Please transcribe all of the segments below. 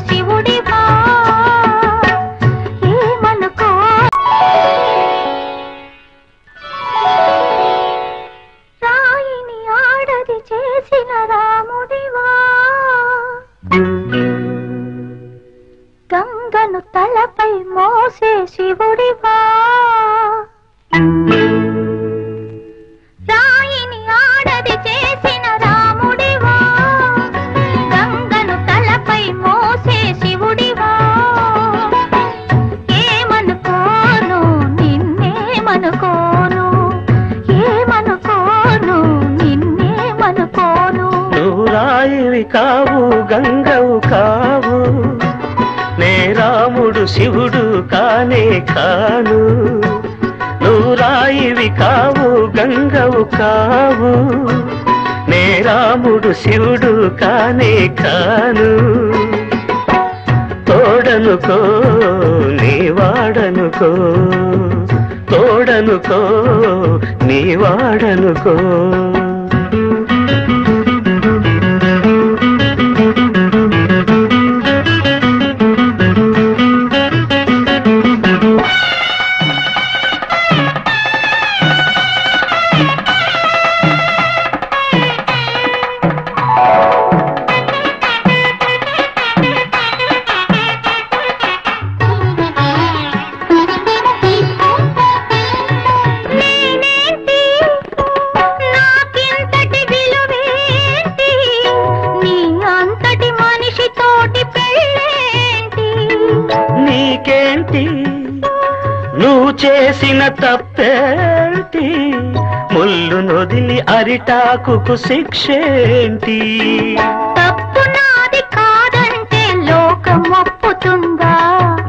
శివుడివా ఏమనుకో రాయిని ఆడది చేసిన రాముడివా గంగను తలపై మోసే శివుడివా రాయిని ఆడది చేసిన రాముడివా గంగను తలపై మోసే శివుడివా ఏమనుకోను నిన్నేమనుకోను ఏమనుకోను నిన్నేమనుకోను నువ్వు రాయివి కావు గంగవు కావు నే రాముడు శివుడు కానే కాను నువ్వు రాయివి కావు గంగవు కావు నే రాముడు శివుడు కానే కాను తోడనుకో నీ వాడనుకో తోడనుకో నీ వాడనుకో నువ్వు చేసిన తప్పేంటి ముళ్ళు నొదిలి అరిటాకుకు శిక్షేంటి తప్పు నాది కాదంటే లోకం ఒప్పుతుందా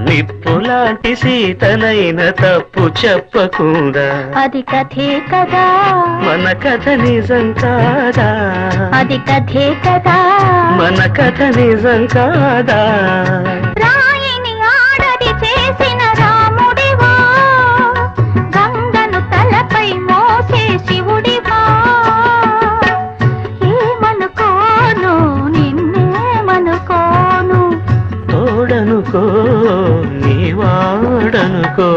నిప్పులాంటి సీతనైన తప్పు చెప్పకుండా అది కథే కదా మన కథ నిజం కాదా అది కథే కదా మన కథ నిజం కాదా రాయిని ఆడది చేసిన రాముడివా గంగను తలపై మోసే శివుడివా ఏమనుకోను నిన్నేమనుకోను తోడనుకో నీ వాడనుకో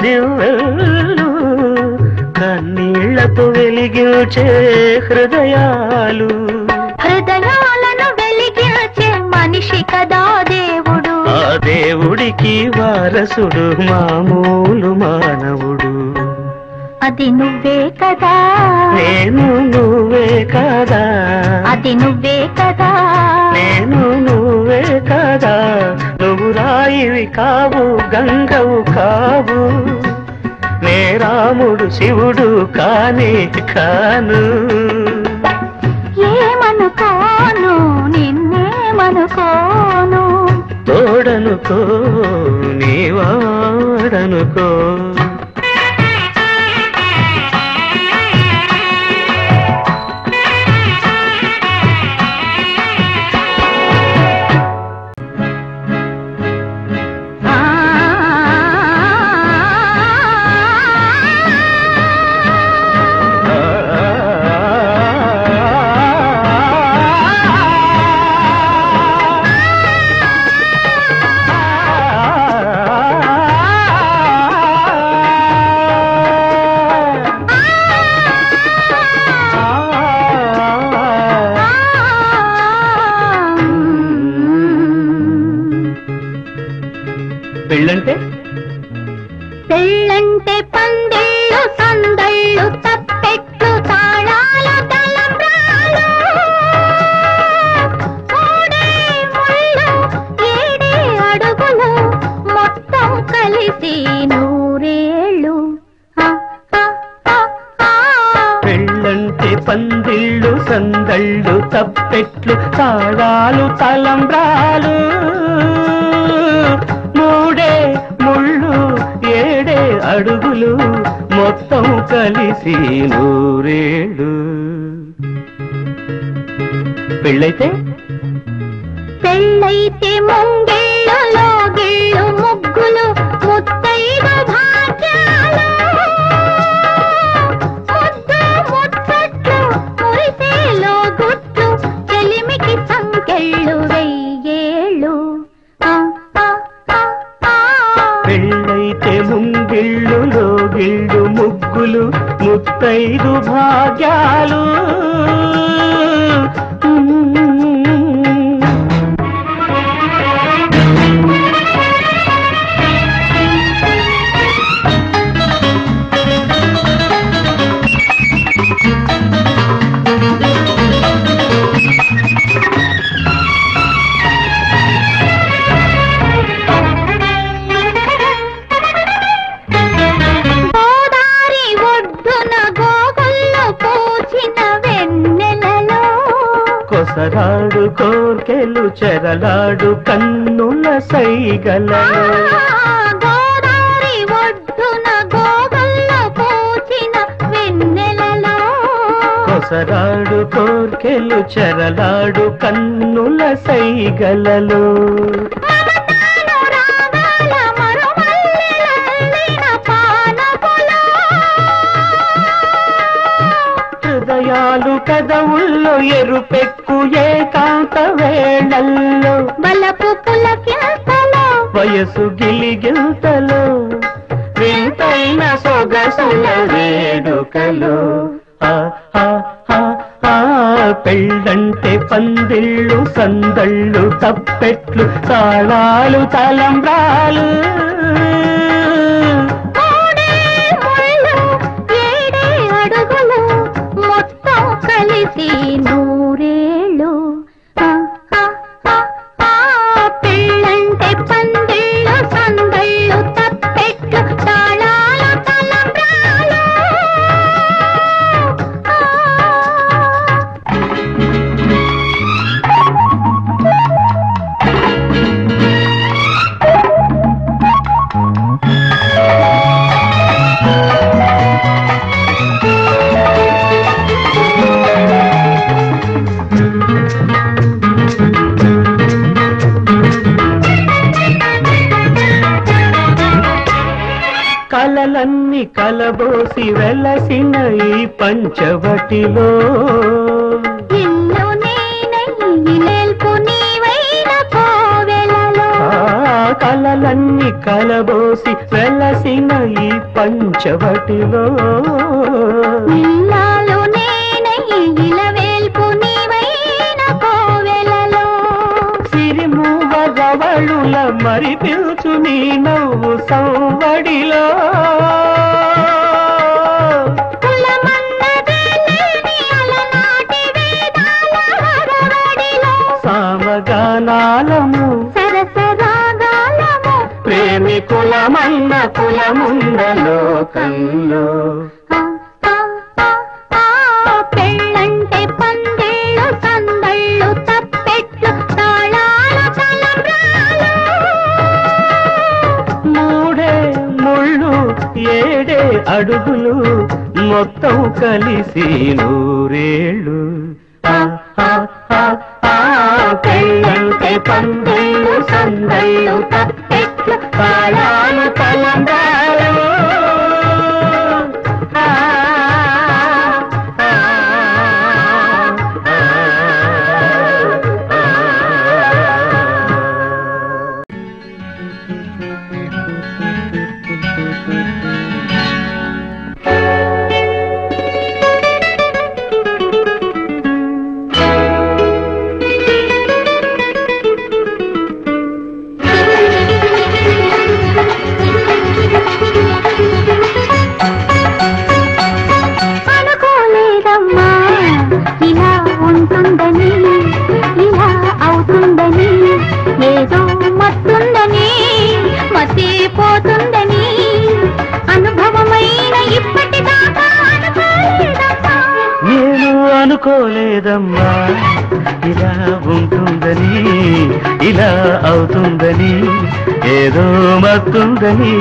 దివ్వెలు కన్నీళ్లతో వెలిగించే హృదయాలు హృదయాలను వెలిగించే మనిషి కదా దేవుడు ఆ దేవుడికి వారసుడు మామూలు మానవుడు అది నువ్వే కదా నేను నువ్వే కదా అది నువ్వే కదా నేను నువ్వే కదా నువ్వు రాయివి కావు గంగవు కావు నే రాముడు శివుడు కానే కాను ఏమనుకోను నిన్నేమనుకోను తోడనుకో నీ వాడనుకో పెళ్ళంటే పందిళ్ళు సందళ్ళు తప్పె కలిసి నూరేళ్ళు. పెళ్ళైతే ముంగిళ్ళలో గిళ్ళు ముగ్గులు ముత్తైదు భాగ్యాలు ముద్దు ముచ్చట్లు మురిసేలో గుట్లు చెలిమికి సంకెళ్ళు వెయ్యేళ్ళు. పెళ్ళైతే ముంగిళ్ళులో గిళ్ళు ముగ్గులు ముత్తైదు భాగ్యాలు. కొసరాడు కోర్కెలు చెరలాడు కన్నుల సైగలలో. గోదారి ఒడ్డున గోగల్ల పూచిన వెన్నెలలో. కొసరాడు కోర్కెలు చెరలాడు కన్నుల సైగలలో. హృదయాలు కదవుల్లో ఎరుపెక్కు ఏకాంత వేళల్లో. బలపు పులకింతలో వయసు గిలిగింతలో వింతైన సొగసుల వేడుకలో. పెళ్ళంటే పందిళ్ళు సందళ్ళు తప్పెట్లు తాళాలు తలంబ్రాలు. కలిసి నూరేళ్ళు. పెళ్ళంటే పందిళ్ళు సందళ్ళు తప్పెట్లు తాళాలు తలంబ్రాలు. కలలన్నీ కలబోసి వెలసిన ఈ పంచవటిలో. ఇల్లు నేనైలేల్పు నీవైన కోవెలలో. కలలన్నీ కలబోసి వెలసిన ఈ పంచవటిలో. ఇల్లాలు నేనైలవేల్పు నీవైన కోవెలలో. సిరిమూవ రవళుల మరి పిలుచు నీ నవ్వు సౌవడిలో. సామగానాలము సరసరాగాలము ప్రేమికులమన్న కులమున్న లోకంలో. పెళ్ళంటే పందిళ్ళు సందళ్ళు తప్పెట్లు తాళాలు తలంబ్రాలు. మూడే ముళ్ళు ఏడే అడుగులు మొత్తం కలిసి నూరేళ్ళు. పెళ్ళంటే పందిళ్ళు సందళ్ళు తప్పెట్లు తాళాలు తలంబ్రాలు. అనుకోలేదమ్మా ఇలా ఉంటుందని, ఇలా అవుతుందని, ఏదో మత్తుందని,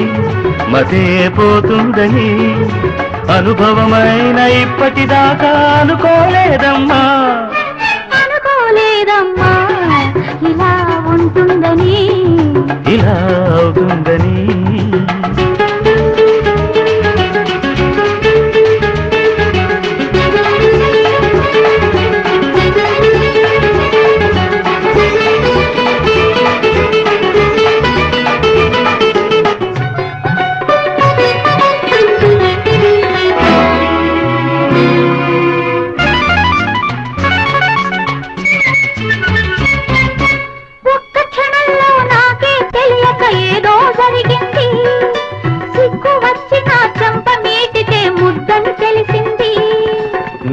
మతే పోతుందని, అనుభవమైన ఇప్పటిదాకా అనుకోలేదమ్మా అనుకోలేదమ్మా ఇలా ఉంటుందని, ఇలా అవుతుందని.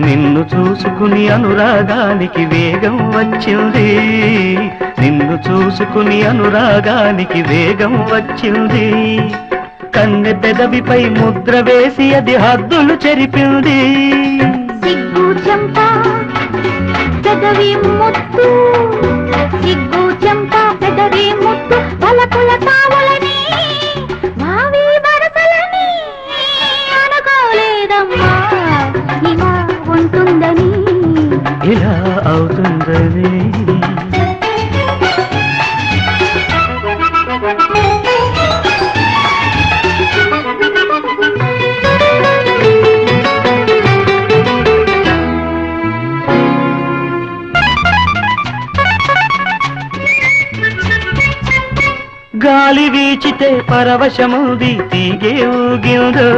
నిన్ను చూసుకుని అనురాగానికి వేగం వచ్చింది, నిన్ను చూసుకుని అనురాగానికి వేగం వచ్చింది. కన్నె పెదవిపై ముద్ర వేసి అది హద్దులు చెరిపింది. సిగ్గు చెంప పెదవి ముద్దు, సిగ్గు చెంప పెదవి ముద్దు, పలకుల తావులని మావి వరసలని. అనుకోలేదమ్మా ఇలా ఉంటుందని, ఇలా అవుతుందని. గాలి వీచితే పరవశముది తీగే ఊగిందో,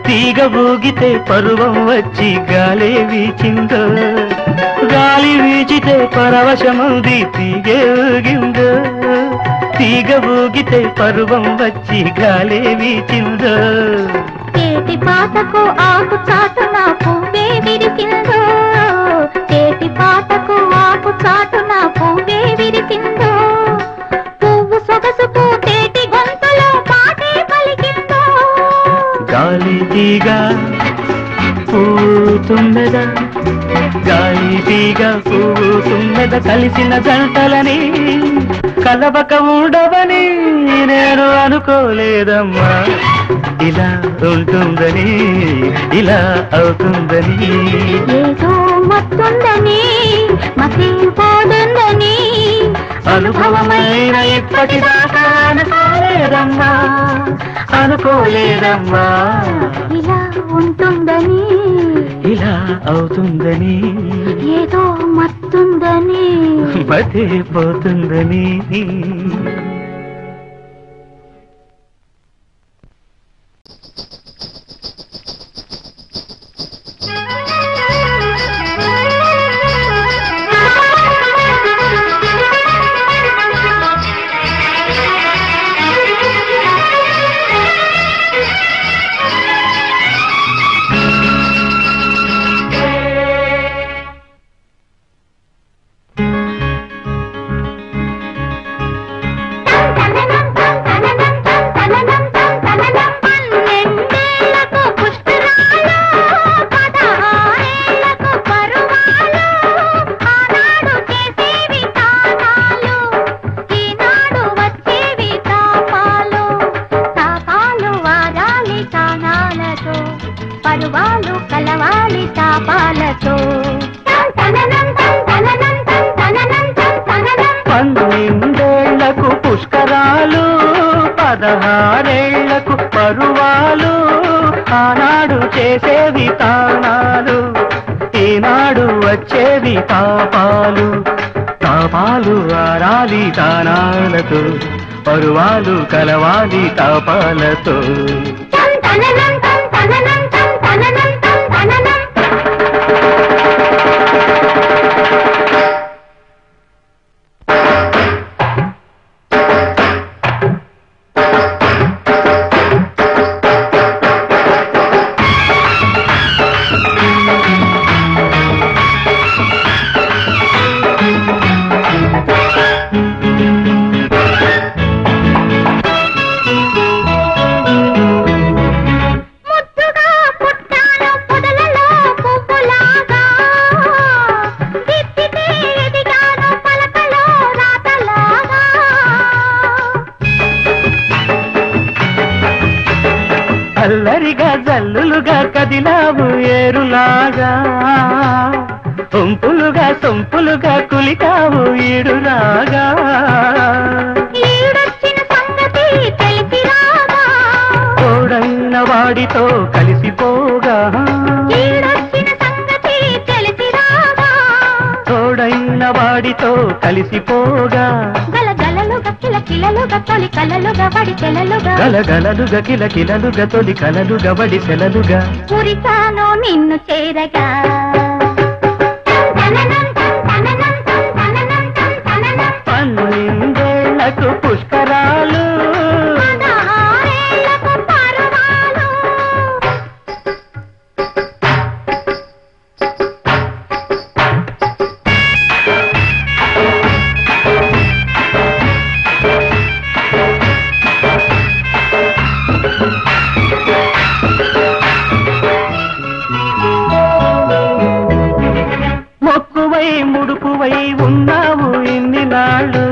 తీగ ఊగితే పరువం వచ్చి గాలే వీచిందో. గాలి వీచితే పరవశముది తీగే ఊగిందో, తీగ ఊగితే పరువం వచ్చి గాలే వీచిందో. చేతి పాటకు ఆకు చాటున పువ్వే విరిసిందో, చేతి పాటకు ఆకు చాటున పువ్వే విరిసిందో. పువ్వు సొగసుకు తేటి గొంతులో పాటే పలికిందో. గాలి తీగ పూతున్నద, గాలి తీగ పూతున్నద, కలిసిన జంటలని కలవక ఉండవని నేను అనుకోలేదమ్మా. ఇలా ఉంటుందని, ఇలా అవుతుందని, ఏదో మత్తుందని, మతి పోతుందని, అనుభవమైన ఇప్పటిదాకా అనుకోలేదమ్మా, అనుకోలేదమ్మా. ఇలా ఉంటుందని, ఇలా అవుతుందని, ఏదో మత్తుందని, మతే పోతుందని. పరువాలు కలవాలి తాపాలతో. 12 పుష్కరాలు, 16 పరువాలు, ఆనాడు చేసేవి తానాలు, ఈనాడు వచ్చేవి తాపాలు. తాపాలు ఆరాలి తానాలతో, పరువాలు కలవాలి తాపాలతో. ముద్దుగా పుట్టాను అల్లరిగా జల్లులుగా కదిలావు ఏరులాగా సొంపులుగా సొంపులుగా కులికావు ఈడురాగా ఈడొచ్చిన సంగతి తెలిసి రాగా తోడైన వాడితో కలిసిపోగా ఈడొచ్చిన సంగతి తెలిసి రాగా తోడైన వాడితో కలిసిపోగా గలగలలుగా కిలకిలలుగా తొలి కలలుగా వడి తెలలుగా గలగలలుగా కిలకిలలుగా తొలి కలలుగా వడి సెలలుగా పురిచాను నిన్ను చేరగా పన్నెండేళ్లకు పుష్కరాలు పదహారేళ్లకు పర్వాలు మొక్కువై ముడుపువై ఉన్నావు ఇన్ని నాళ్ళు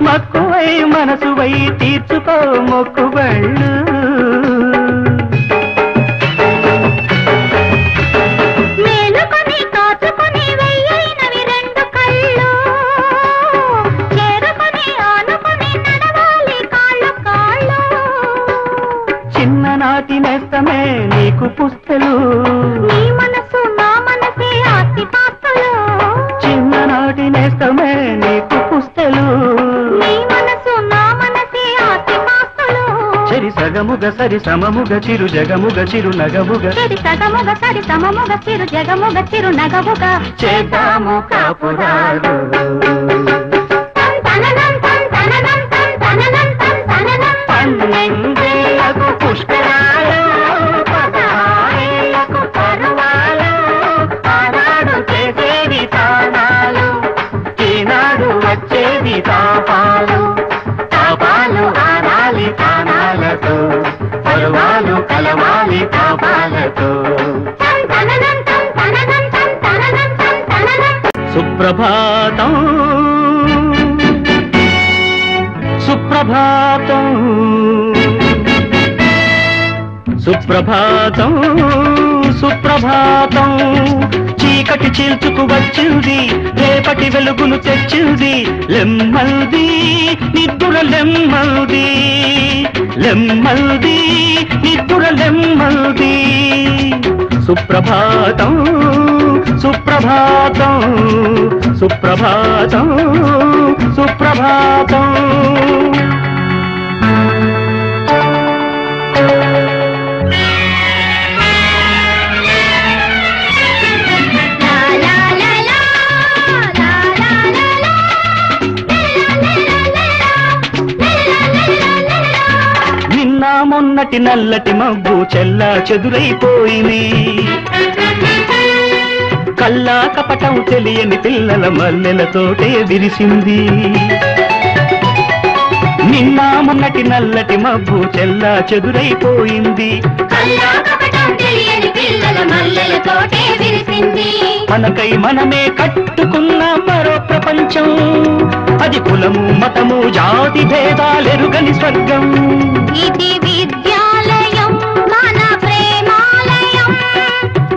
మక్కువై మనసువై తీర్చుకో మొక్కుబళ్ళు మేలుకొని కాచుకొని వెయ్యైనవి రెండు కళ్ళు చేరుకొని ఆనుకొని నడవాలి కాళ్ళు కాళ్ళు చిన్ననాటి నేస్తమే నీకు పుస్తలు నీ మనసు నా మనసే ఆస్తి పాస్తులు చిన్ననాటి నేస్తమే నీకు పుస్తలు నీ మనసు నా మనసే ఆస్తి పాస్తులు చెరి సగముగ సరి సమముగ చిరు జగముగ చిరు నగముగ చెరి సగముగ సరి సమముగ చిరు జగముగ చిరు నగముగా చేద్దాము కాపురాలు పన్నెండేళ్లకు పుష్కరాలు పదహారేళ్లకు పర్వాలు ఆనాడు చేసేవి తానాలు ఈనాడు వచ్చేవి తాపాలు తాపాలు ఆనాలి తానాలతో పర్వాలు కలవాలి తాపాలతో సుప్రభాతం సుప్రభాతం సుప్రభాతం సుప్రభాతం చీకటి చీల్చుకు వచ్చింది రేపటి వెలుగును తెచ్చింది లెమ్మల్ది నిద్దుర లెమ్మల్ది లెమ్మల్ది నిద్దుర లెమ్మల్ది సుప్రభాతం సుప్రభాతం సుప్రభాతం సుప్రభాతం నిన్న మొన్నటి నల్లటి మబ్బు చెల్లా చెదురైపోయింది కల్లా కపటం తెలియని పిల్లల మల్లెలతోటే విరిసింది నిన్న మొన్నటి నల్లటి మబ్బు చెల్లా చెదురైపోయింది కల్లా కపటం తెలియని పిల్లల మల్లెలతోటే విరిసింది మనకై మనమే కట్టుకున్న మరో ప్రపంచం అది కులము మతము జాతి భేదాలెరుగని స్వర్గం ఇది విద్యాలయం మన ప్రేమాలయం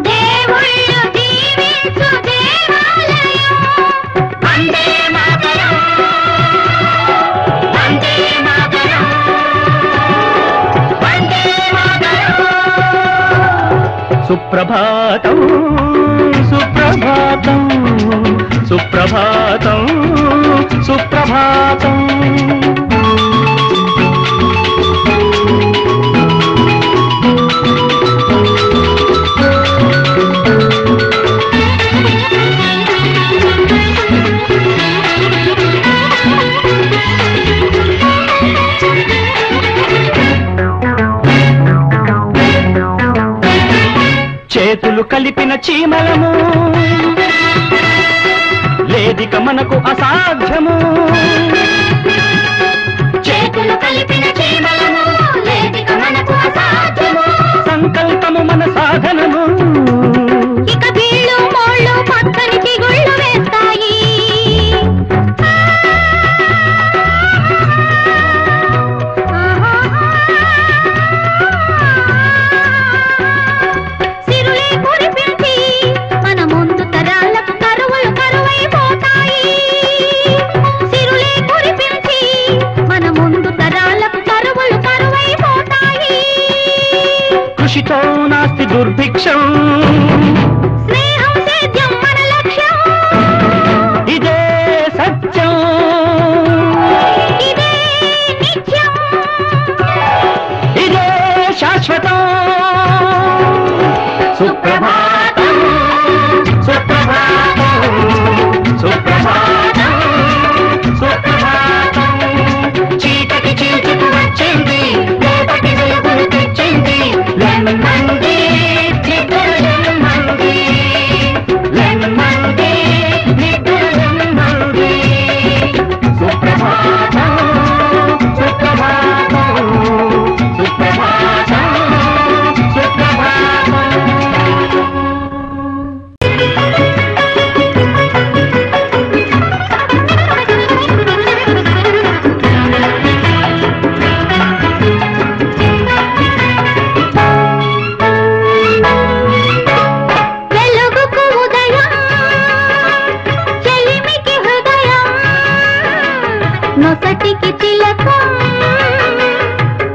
దేవుళ్ళు దీవించు దేవాలయం వందే మాతరం వందే మాతరం వందే మాతరం సుప్రభాతం సుప్రభాతం సుప్రభాతం సుప్రభాతం చేతులు కలిపిన చీమలము లేదిక మనకు అసాధ్యము చేతులు కలిపిన చీమలము లేదిక మనకు అసాధ్యము సంకల్పము మన సాధనము ఇక వీళ్ళు మోళ్ళు పక్కని చిగుళ్ళు వేస్తాయి తిలకం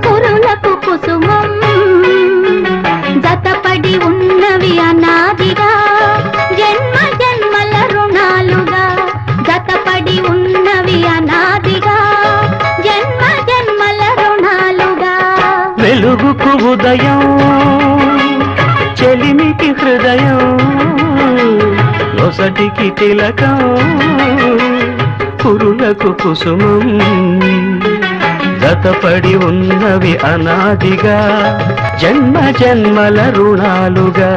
కురులకు కుసుమం జతపడి ఉన్నవి అనాదిగా జన్మ జన్మల రుణాలుగా జతపడి ఉన్నవి అనాదిగా జన్మ జన్మల రుణాలుగా వెలుగుకు ఉదయం చెలిమికి హృదయం నొసటికి తిలకం కురులకు కుసుమం జతపడి ఉన్నవి అనాదిగా జన్మ జన్మల రుణాలుగా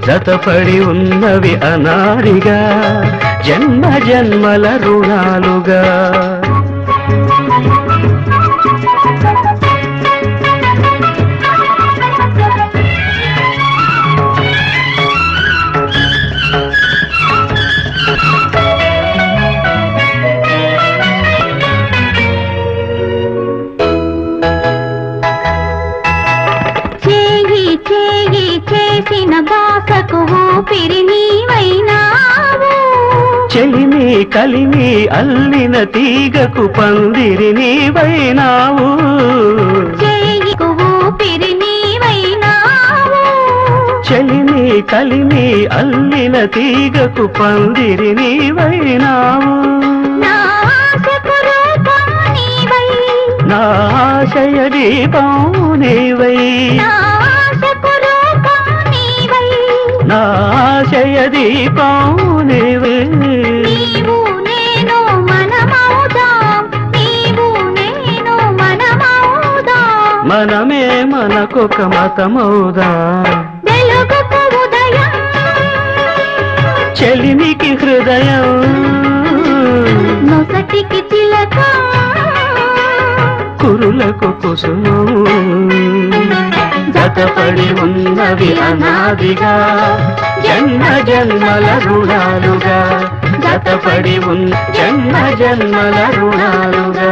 జతపడి ఉన్నవి అనాదిగా జన్మ జన్మల రుణాలుగా చేసిన బాసకు ఊపిరి నీవైనావు చెలిమి కలిమి అల్లిన తీగకు పందిరి నీవైనావు చేయికు ఊపిరి నీవైనావు చెలిమి కలిమి అల్లిన తీగకు పందిరి నీవైనావు నా ఆశకు రూపం నీవై నా ఆశయ దీపం నీవై నా ఆశయ దీపం నీవే నీవు నేను మనమౌదాం నీవు నేను మనమౌదాం మనమే మనకొక మతమౌదా వెలుగుకు ఉదయం చెలిమికి హృదయం నొసటికి తిలకం కురులకు కుసుమం జతపడి ఉన్నవి అనాదిగా జన్మ జన్మల రుణాలుగా జతపడి జన్మ జన్మల రుణాలుగా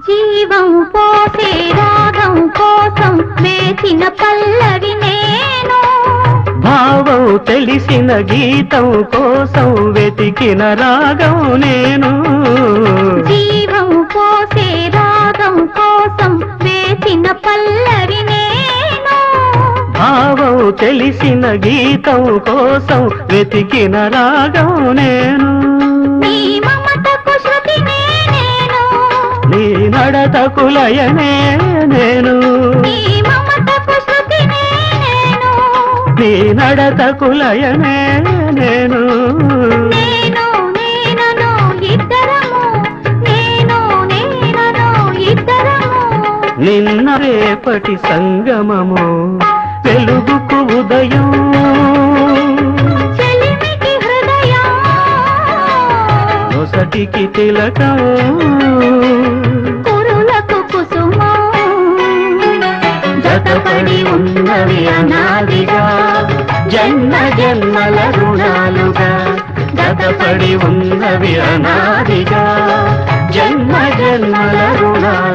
జీవం పోసే రాగం కోసం వేసిన పల్లవి నేను భావం తెలిసిన గీతం కోసం వెతికిన రాగం నేను జీవం పోసే రాగం కోసం వేసిన పల్లవి నేను భావం తెలిసిన గీతం కోసం వెతికిన రాగం నేను నీ మమతకు శృతినే నేను నీ నడతకు లయనే నేను నీ మమతకు శృతినే నేను నీ నడతకు లయనే నేను నేను నేనను ఇద్దరము నేను నేనను ఇద్దరము నిన్న రేపటి సంగమము వెలుగుకు ఉదయం చెలిమికి హృదయం నొసటికి తిలకం కురులకు కుసుమం జతపడి ఉన్నవి అనాదిగా జన్మ జన్మల రుణాలుగా జతపడి ఉన్నవి అనాదిగా జన్మ జన్మల రుణాలు